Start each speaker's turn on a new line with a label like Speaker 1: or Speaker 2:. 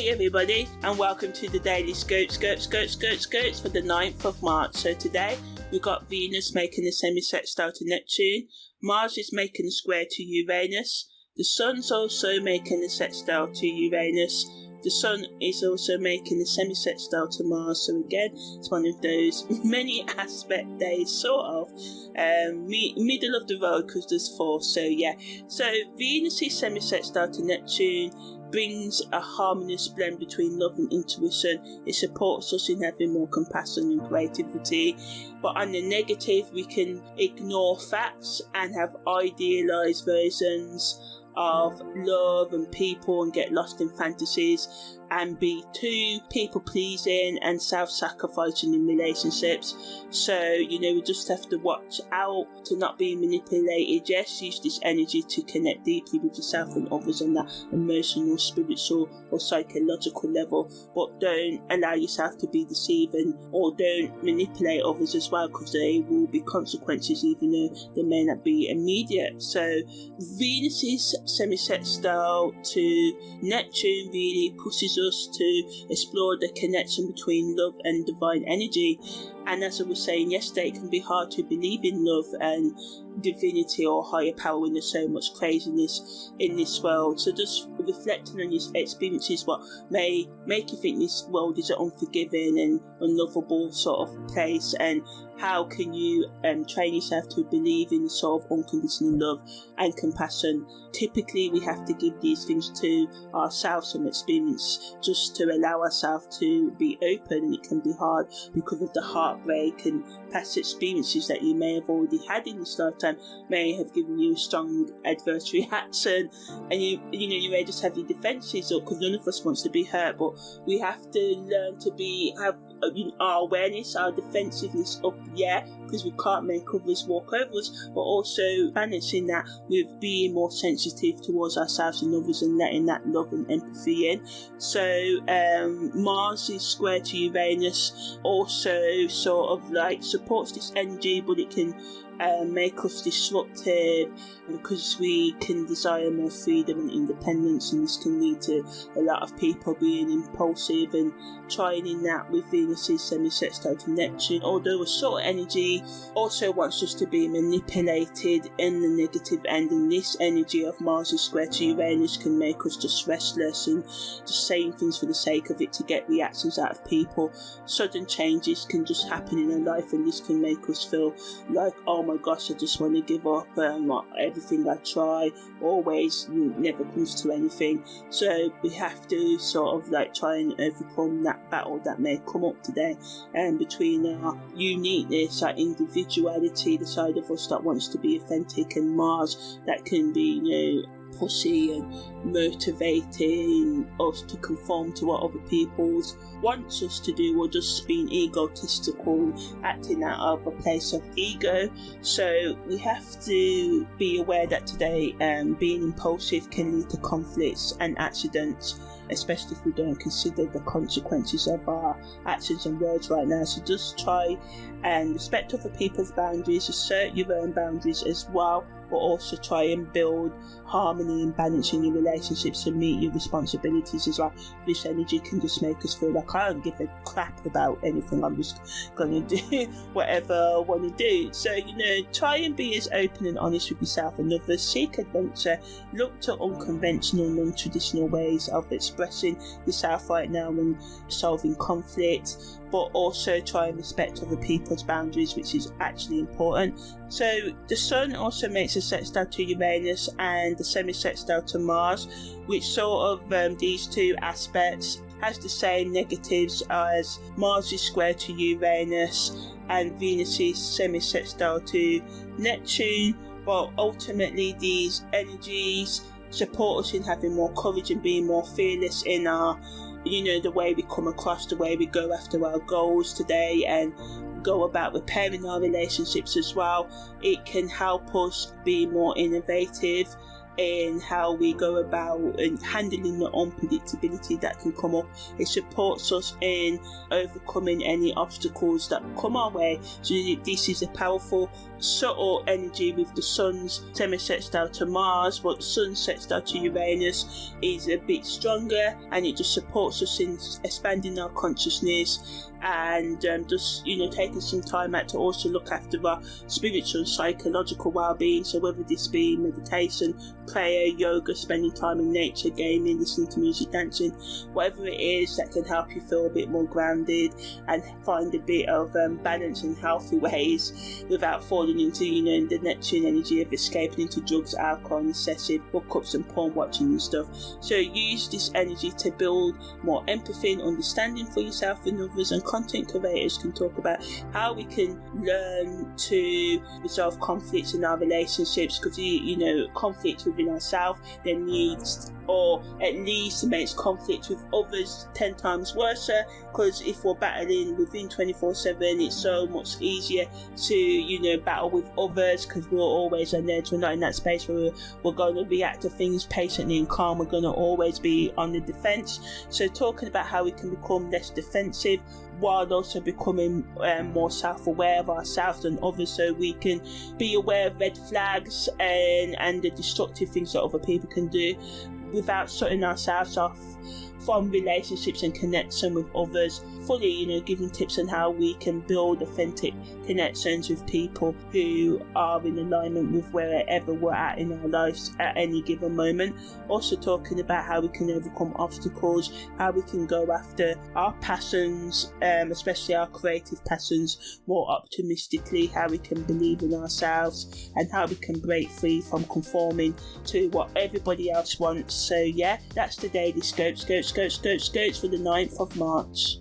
Speaker 1: Hey everybody, and welcome to the Daily Scope for the 9th of March. So today we got Venus making a semi-sextile to Neptune, Mars is making a square to Uranus, the Sun's also making a sextile to Uranus, the Sun is also making a semi-sextile to Mars. So again, it's one of those many aspect days, sort of middle of the road, because there's 4. So yeah, so Venus is semi-sextile to Neptune, brings a harmonious blend between love and intuition. It supports us in having more compassion and creativity. But on the negative, we can ignore facts and have idealized versions of love and people and get lost in fantasies and be too people pleasing and self-sacrificing in relationships. So we just have to watch out to not be manipulated. Yes, use this energy to connect deeply with yourself and others on that emotional, spiritual or psychological level, but don't allow yourself to be deceiving or don't manipulate others as well, because there will be consequences even though they may not be immediate. So Venus's semi-sextile to Neptune really pushes us to explore the connection between love and divine energy. And as I was saying yesterday, it can be hard to believe in love and divinity or higher power when there's so much craziness in this world. So just reflecting on your experiences, what may make you think this world is an unforgiving and unlovable sort of place, and how can you train yourself to believe in sort of unconditional love and compassion. Typically we have to give these things to ourselves from experience, just to allow ourselves to be open, and it can be hard because of the heartbreak and past experiences that you may have already had in this lifetime may have given you a strong adverse reaction, and you may just have your defences up, because none of us wants to be hurt, but we have to learn to have our awareness, our defensiveness up, because we can't make others walk over us, but also balancing that with being more sensitive towards ourselves and others and letting that love and empathy in. So Mars is square to Uranus also sort of like supports this energy, but it can make us disruptive, because we can desire more freedom and independence, and this can lead to a lot of people being impulsive and trying in that with Venus's semi-sextile to Neptune. Although a sort of energy also wants us to be manipulated in the negative end, and this energy of Mars is square to Uranus can make us just restless and just saying things for the sake of it to get reactions out of people. Sudden changes can just happen in our life, and this can make us feel like, oh my gosh, I just want to give up, everything I try always never comes to anything. So we have to sort of like try and overcome that battle that may come up today, and between our uniqueness, our individuality, the side of us that wants to be authentic, and Mars that can be pushy and motivating us to conform to what other people wants us to do, or just being egotistical, acting out of a place of ego. So we have to be aware that today being impulsive can lead to conflicts and accidents, especially if we don't consider the consequences of our actions and words right now. So just try and respect other people's boundaries, assert your own boundaries as well, but also try and build harmony and balance in your relationships and meet your responsibilities as well. This energy can just make us feel like I don't give a crap about anything, I'm just going to do whatever I want to do. So, try and be as open and honest with yourself and others. Seek adventure, look to unconventional, non-traditional ways of expressing yourself right now and solving conflict, but also try and respect other people's boundaries, which is actually important. So the Sun also makes a sextile to Uranus and the semi-sextile to Mars, which sort of these two aspects has the same negatives as Mars is square to Uranus and Venus is semi-sextile to Neptune. But ultimately these energies support us in having more courage and being more fearless in our the way we come across, the way we go after our goals today and go about repairing our relationships as well. It can help us be more innovative in how we go about and handling the unpredictability that can come up. It supports us in overcoming any obstacles that come our way. So this is a powerful, subtle energy with the sun's semisextile to Mars, but the sun's sextile to Uranus is a bit stronger, and it just supports us in expanding our consciousness and just taking some time out to also look after our spiritual and psychological well-being. So whether this be meditation, prayer, yoga, spending time in nature, gaming, listening to music, dancing, whatever it is that can help you feel a bit more grounded and find a bit of balance in healthy ways without falling into the Neptune energy of escaping into drugs, alcohol, and excessive hookups and porn watching and stuff. So use this energy to build more empathy and understanding for yourself and others, and content creators can talk about how we can learn to resolve conflicts in our relationships, because conflict within ourselves then leads, or at least makes conflict with others 10 times worse, because if we're battling within 24/7, it's so much easier to battle with others, because we're always on edge. We're not in that space where we're going to react to things patiently and calm. We're going to always be on the defense. So talking about how we can become less defensive while also becoming more self-aware of ourselves and others, so we can be aware of red flags and the destructive things that other people can do without shutting ourselves off from relationships and connection with others. Fully, giving tips on how we can build authentic connections with people who are in alignment with wherever we're at in our lives at any given moment. Also talking about how we can overcome obstacles, how we can go after our passions, especially our creative passions, more optimistically, how we can believe in ourselves, and how we can break free from conforming to what everybody else wants. So yeah, that's the daily scope for the 9th of March.